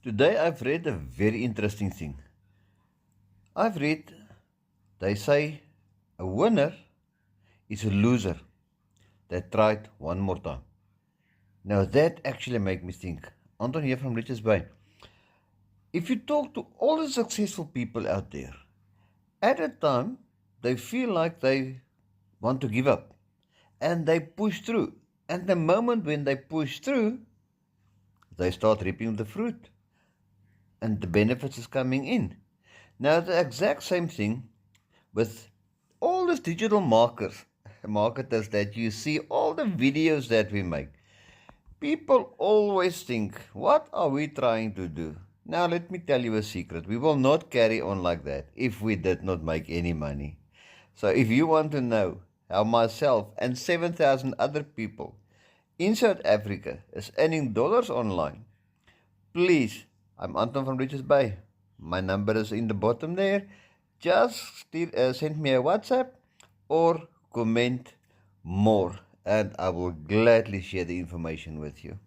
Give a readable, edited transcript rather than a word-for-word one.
Today I've read a very interesting thing. I've read they say a winner is a loser that tried one more time. Now that actually made me think. Anton here from Richards Bay. If you talk to all the successful people out there, at a time they feel like they want to give up and they push through. And the moment when they push through, they start reaping the fruit and the benefits is coming in. Now the exact same thing with all these digital marketers that you see, all the videos that we make. People always think, what are we trying to do? Now let me tell you a secret. We will not carry on like that if we did not make any money. So if you want to know how myself and 7,000 other people in South Africa is earning dollars online, please, I'm Anton from Richards Bay. My number is in the bottom there. Just send me a WhatsApp or comment more, and I will gladly share the information with you.